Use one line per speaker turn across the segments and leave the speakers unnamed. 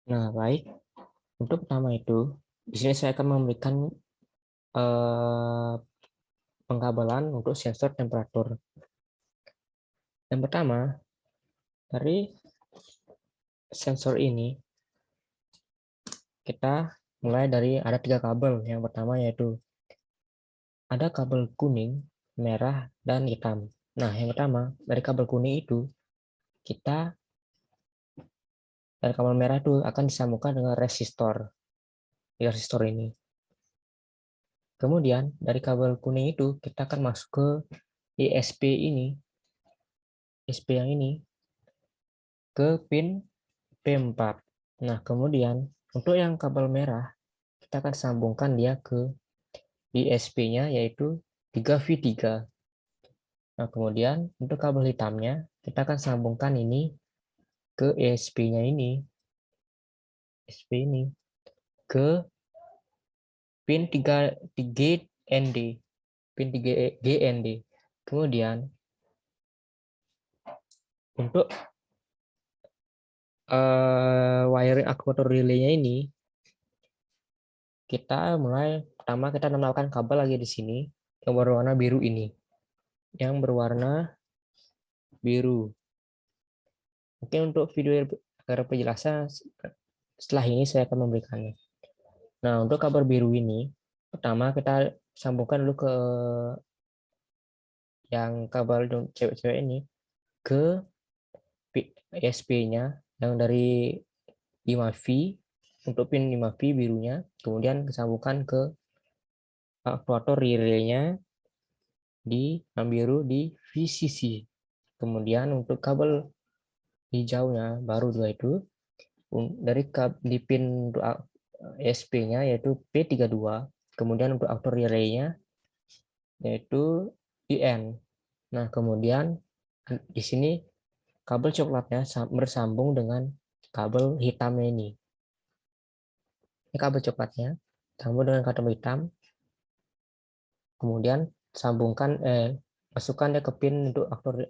Nah, baik. Untuk pertama itu, di sini saya akan memberikan eh, pengkabelan untuk sensor temperatur. Yang pertama, dari sensor ini, kita mulai dari ada 3 kabel. Yang pertama yaitu ada kabel kuning, merah, dan hitam. Nah, yang pertama, dari kabel kuning itu, kita dari kabel merah itu akan disambungkan dengan resistor. Resistor ini. Kemudian, dari kabel kuning itu, kita akan masuk ke ISP ini, ISP yang ini, ke pin P4. Nah, kemudian untuk yang kabel merah, kita akan sambungkan dia ke ISP-nya yaitu 3V3. Nah, kemudian untuk kabel hitamnya, kita akan sambungkan ini ke ISP-nya ini, ISP ini, ke pin 3GND, pin 3GND. Kemudian untuk wiring aktuator relay-nya ini, kita mulai pertama kita menambahkan kabel lagi di sini yang berwarna biru ini. Yang berwarna biru. Mungkin untuk video agar penjelasan setelah ini saya akan memberikannya. Nah, untuk kabel biru ini, pertama kita sambungkan dulu ke yang kabel cewek-cewek ini ke ISP-nya yang dari 5V untuk pin 5V birunya, kemudian disambungkan ke aktuator relay-nya di yang biru di VCC. Kemudian untuk kabel hijaunya baru dua itu dari di pin untuk ESP-nya yaitu P32, kemudian untuk aktor relay-nya yaitu IN. Nah, kemudian di sini kabel coklatnya bersambung dengan kabel hitamnya ini. Ini kabel coklatnya sambung dengan kabel hitam, kemudian sambungkan masukkan dia ke pin untuk aktor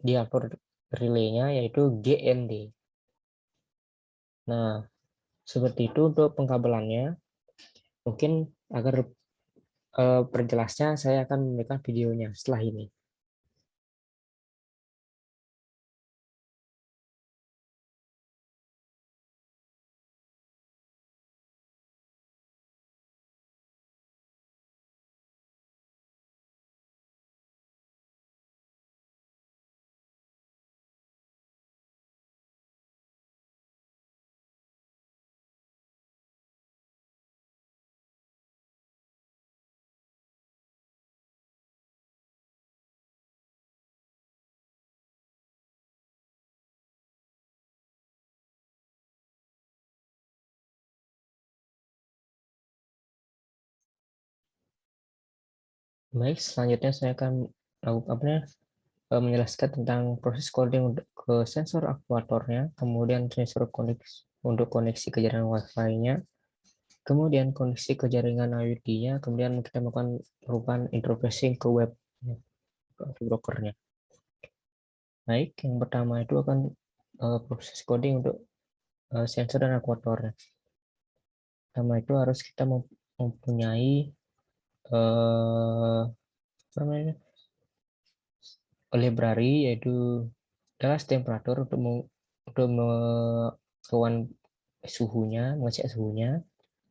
relay-nya yaitu GND. Nah, seperti itu untuk pengkabelannya. Mungkin agar perjelasnya saya akan memberikan videonya setelah ini. Baik, selanjutnya saya akan menjelaskan tentang proses coding ke sensor aktuatornya, kemudian sensor untuk koneksi ke jaringan Wi-Fi-nya, kemudian koneksi ke jaringan IoT-nya, kemudian kita melakukan perubahan interfacing ke web ke brokernya. Baik, yang pertama itu akan proses coding untuk sensor dan aktuatornya. Pertama itu harus kita mempunyai library yaitu kelas temperatur untuk melakukan suhunya, mengecek suhunya.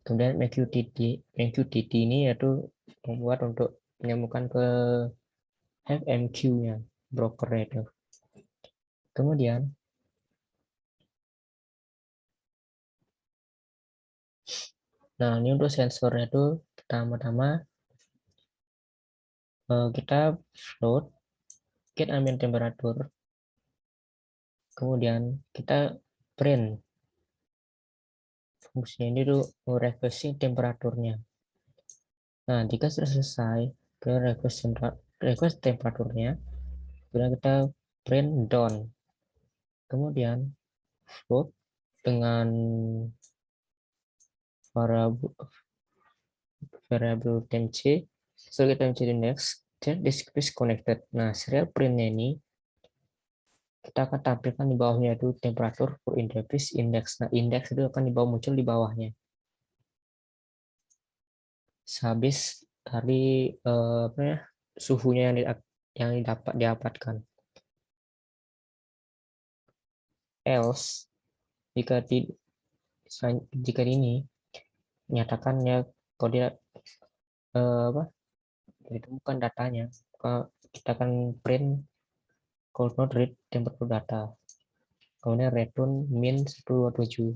Kemudian MQTT ini yaitu membuat untuk menyambungkan ke FMQ-nya, broker itu. Kemudian, nah ini untuk sensornya itu pertama-tama kita float get ambient temperatur, kemudian kita print fungsinya ini tuh refreshing temperaturnya. Nah, jika sudah selesai ke request temperaturnya, kemudian kita print down. Kemudian float dengan variable temp c, so kita mencari next, then disconnected. Nah, serial printnya ini kita akan tampilkan di bawahnya itu temperatur per interface index. Nah, indeks itu akan muncul di bawahnya. Sehabis dari apa ya, suhunya yang didapatkan. Else jika ini nyatakannya kalau dia apa ditemukan datanya, kita akan print cold node read temperature data, kemudian return min 127.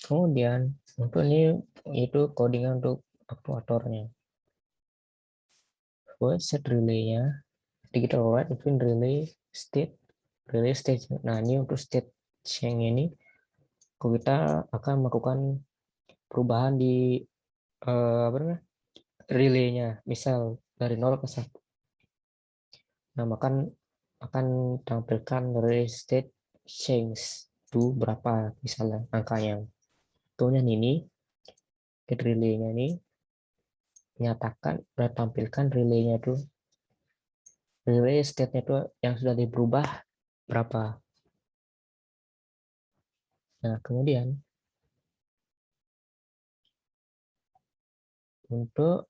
Kemudian untuk ini itu codingan untuk aktuatornya. Buat set relay-nya, kita write between relay state. Nah, ini untuk state yang ini kita akan melakukan perubahan di apa namanya, relay-nya, misal dari 0 ke 1. Nah, akan tampilkan relay state change itu berapa misalnya angkanya. Kemudian ini get relay-nya ini menyatakan dan tampilkan relay-nya itu, relay state-nya itu yang sudah diberubah berapa. Nah, kemudian untuk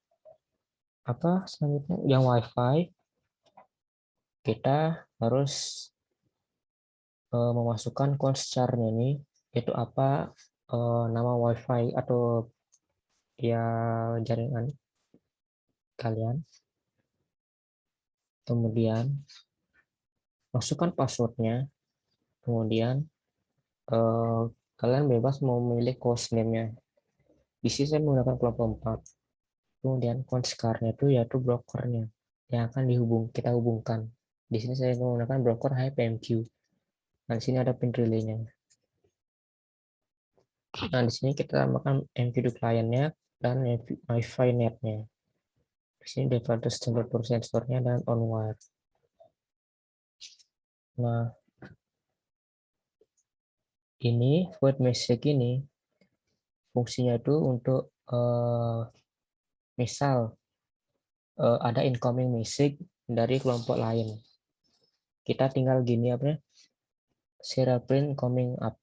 apa selanjutnya yang WiFi, kita harus memasukkan const-char-nya ini, yaitu apa nama WiFi atau ya jaringan kalian. Kemudian masukkan passwordnya. Kemudian kalian bebas mau memilih host name-nya. Di sini saya menggunakan kelompok 4. Kemudian const-char-nya itu yaitu brokernya yang akan kita hubungkan. Di sini saya menggunakan broker HiveMQ. Nah, di sini ada pin relay-nya. Nah, di sini kita tambahkan MQ client-nya dan Wi-Fi net-nya. Di sini default temperature sensor-nya dan on wire. Nah, ini void message ini fungsinya itu untuk misal ada incoming message dari kelompok lain. Kita tinggal gini apa ya? Serial print coming up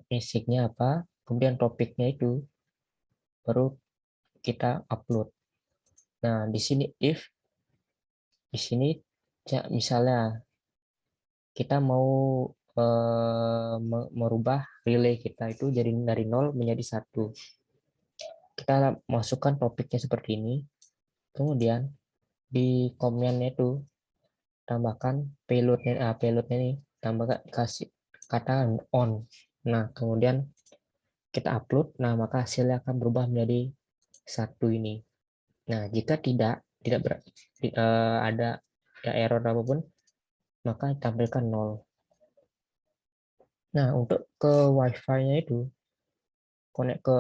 message-nya apa, kemudian topiknya itu baru kita upload. Nah, di sini di sini ya, misalnya kita mau merubah relay kita itu jadi dari 0 menjadi 1. Kita masukkan topiknya seperti ini. Kemudian di command-nya itu tambahkan payload-nya ini tambahkan kasih kata on. Nah, kemudian kita upload, nah maka hasilnya akan berubah menjadi 1 ini. Nah, jika tidak ada ya error apapun, maka tampilkan 0. Nah, untuk ke Wi-Fi-nya itu connect ke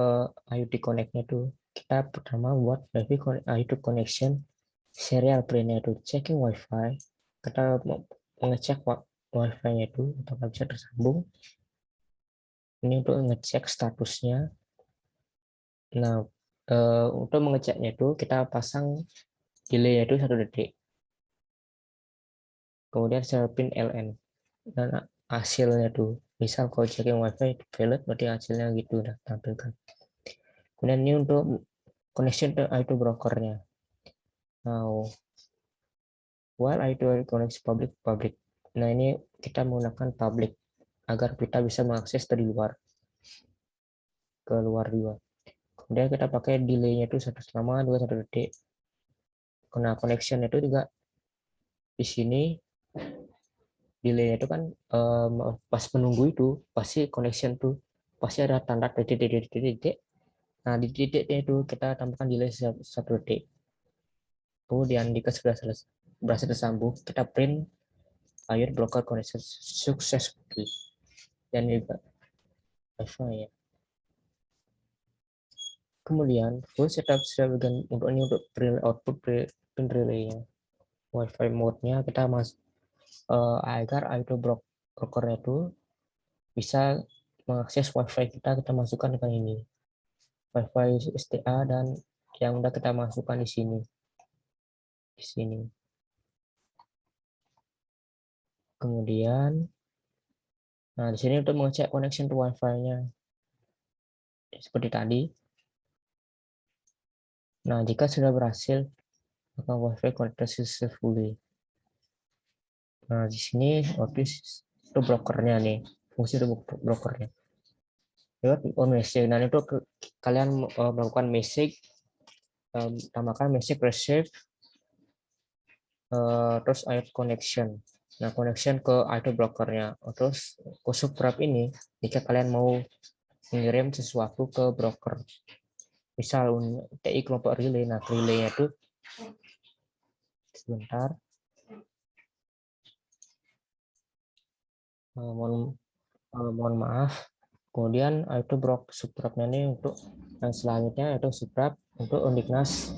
IoT Connect-nya itu kita pertama buat IoT connection serial print-nya itu checking Wi-Fi. Kita mengecek Wi-Fi-nya itu apakah bisa tersambung. Ini untuk ngecek statusnya. Nah, untuk mengeceknya itu kita pasang delay itu 1 detik. Kemudian serial print LN dan hasilnya tuh misal kalau checking wifi valid berarti hasilnya gitu udah tampilkan. Kemudian ini untuk connection ke I2 brokernya. Now while I2 connection public. Nah, ini kita menggunakan public agar kita bisa mengakses dari luar ke luar juga. Kemudian kita pakai delay-nya itu 1 detik. Nah, connection itu juga di sini delay itu kan pas menunggu itu pasti connection tuh pasti ada tanda titik. Nah, di titiknya itu kita tambahkan delay 1 detik. Kemudian jika sudah berhasil tersambung, kita print IoT broker connection successfully. Dan juga Wi-Fi ya. Kemudian full setup sudah untuk ini untuk output pin relay-nya. Wi-Fi mode-nya kita agar IoT broker itu bisa mengakses Wi-Fi kita masukkan dengan ini. Wi-Fi STA dan yang udah kita masukkan di sini. Di sini. Kemudian, nah di sini untuk mengecek connection to Wi-Fi-nya seperti tadi. Nah, jika sudah berhasil, maka Wi-Fi connected successfully. Nah, di sini itu brokernya nih, fungsi itu brokernya. Lewat message, dan itu kalian melakukan message, tambahkan message receive, terus add connection. Nah, connection ke IT brokernya. Terus ke subscribe ini, jika kalian mau mengirim sesuatu ke broker. Misal TI kelompok relay, nah relay itu sebentar. Mohon maaf. Kemudian itu subscribe-nya ini untuk yang selanjutnya itu subscribe untuk Undiknas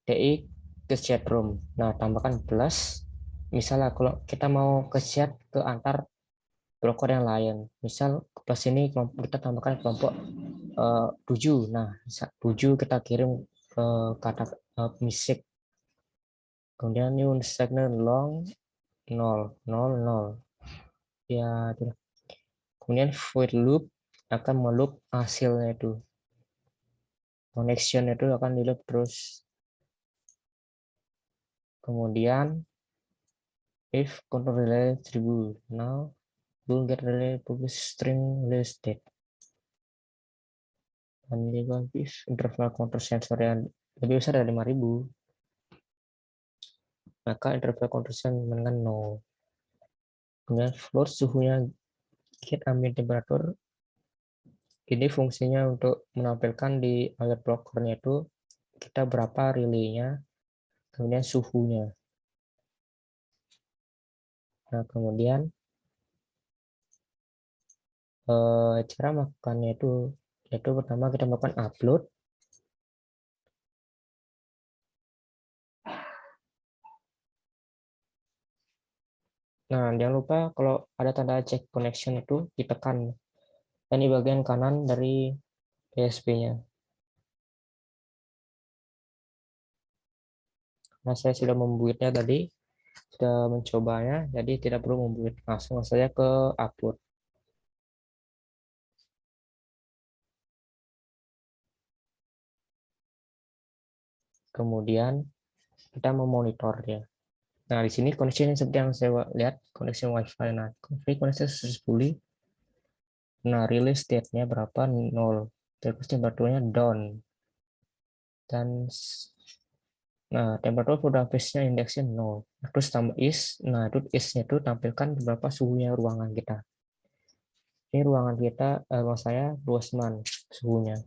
TI ke chatroom. Nah, tambahkan plus. Misalnya kalau kita mau ke chat ke antar broker yang lain, misal plus ini kita tambahkan kelompok 7. Nah, 7 kita kirim ke kata message. Kemudian new segment long 0 0 0. Ya, kemudian void loop akan meloop hasilnya itu. Connection itu akan di loop terus. Kemudian if control relay tribute now will get relay publish string listed. Dan juga if interval counter sensor yang lebih besar dari 5000, maka interval counter sensor dengan 0. Kemudian floor suhunya get ambient temperature. Ini fungsinya untuk menampilkan di alert blockernya itu kita berapa relaynya, kemudian suhunya. Nah, kemudian cara melakukannya itu yaitu pertama kita melakukan upload. Nah, jangan lupa kalau ada tanda check connection itu ditekan dan di bagian kanan dari PSP-nya. Nah, saya sudah membuatnya tadi, sudah mencobanya, jadi tidak perlu membuat, langsung saja ke upload. Kemudian kita memonitornya. Nah, di sini connection seperti yang saya lihat, connection WiFi. Nah, connection successfully. Nah, release state-nya berapa? 0. Terus temperaturnya down. Dan nah, temperatur udah phase-nya indeksnya 0. Terus tambah is. Nah, itu is-nya itu tampilkan berapa suhunya ruangan kita. Ini ruangan kita, ruang saya 29 suhunya.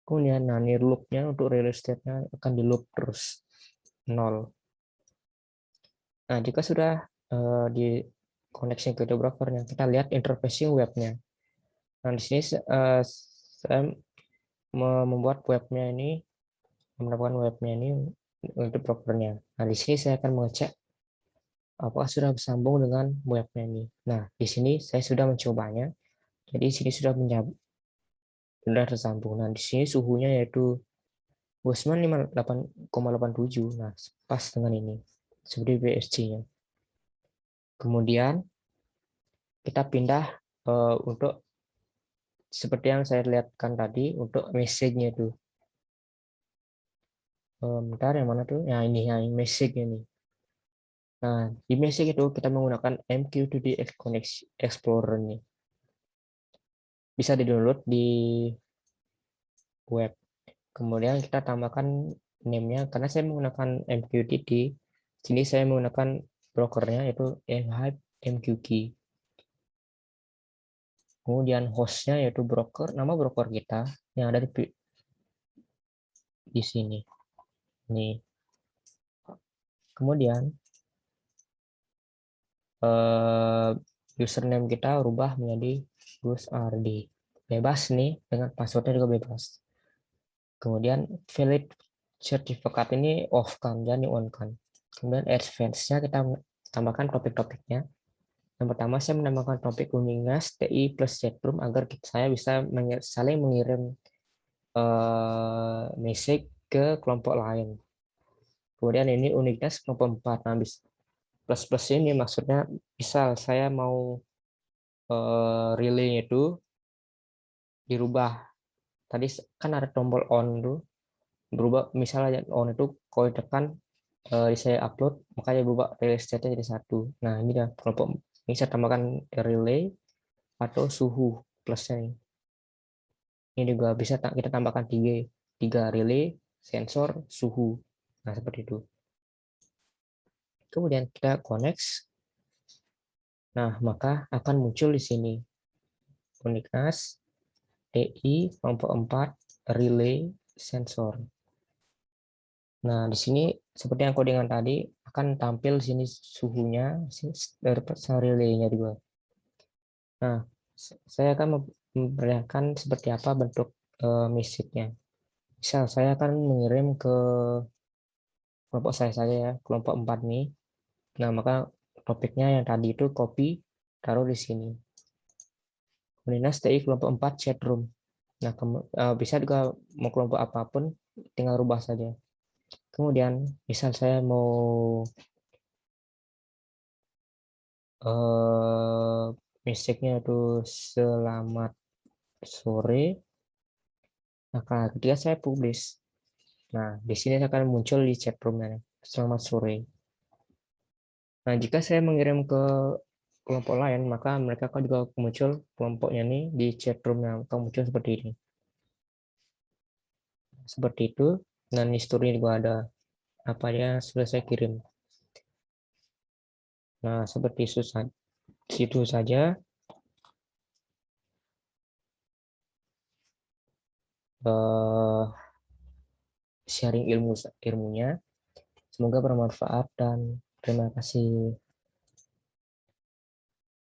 Kemudian, nah, ini loop-nya untuk release state-nya akan di loop terus 0. Nah, jika sudah di connection ke brokernya, kita lihat interfacing webnya. Nah, di sini saya membuat webnya ini, menambahkan webnya ini untuk brokernya. Nah, di sini saya akan mengecek apakah sudah bersambung dengan webnya ini. Nah, di sini saya sudah mencobanya. Jadi di sini sudah tersambung. Nah, di sini suhunya yaitu Bosman 58,87. Nah, pas dengan ini. Seperti BSC-nya. Kemudian kita pindah untuk seperti yang saya lihatkan tadi untuk message-nya itu. Bentar, yang mana tuh? Nah, ini yang message ini. Nah, di message itu kita menggunakan MQ2D Explorer nih. Bisa di-download di web. Kemudian kita tambahkan name-nya karena saya menggunakan MQTT. Sini saya menggunakan brokernya yaitu Mhive MQKey. Kemudian hostnya yaitu broker, nama broker kita yang ada di sini. Nih. Kemudian username kita rubah menjadi GusRD. Bebas nih, dengan passwordnya juga bebas. Kemudian valid sertifikat ini off kan, dan on kan. Kemudian advance-nya kita tambahkan topik-topiknya. Yang pertama saya menambahkan topik Uningas TI plus chatroom agar saya bisa saling mengirim message ke kelompok lain. Kemudian ini uniqueness kelompok 4. Nah, plus ini maksudnya misal saya mau relay itu dirubah. Tadi kan ada tombol on tuh, berubah misalnya on itu kalau ditekan di saya upload, makanya berubah relay state-nya jadi 1. Nah, ini dah kelompok ini saya tambahkan relay atau suhu plusnya nih. Ini juga bisa kita tambahkan tiga relay, sensor, suhu. Nah, seperti itu. Kemudian kita connect. Nah, maka akan muncul di sini uniqueness TI kelompok 4 relay sensor. Nah, di sini seperti yang codingan tadi akan tampil sini suhunya dari relay-nya juga. Nah, saya akan memperlihatkan seperti apa bentuk message-nya. Misal saya akan mengirim ke kelompok saya saja ya, kelompok 4 nih. Nah, maka topiknya yang tadi itu copy, taruh di sini. Kemudian stay kelompok 4 chat room. Nah, bisa juga mau kelompok apapun, tinggal rubah saja. Kemudian, misal saya mau message-nya itu selamat sore. Maka ketika saya publish, nah di sini akan muncul di chat room-nya, selamat sore. Nah, jika saya mengirim ke kelompok lain, maka mereka akan juga muncul kelompoknya nih di chat room-nya, akan muncul seperti ini. Seperti itu, dan history juga ada apa ya sudah saya kirim. Nah, seperti itu saja sharing ilmunya. Semoga bermanfaat dan terima kasih.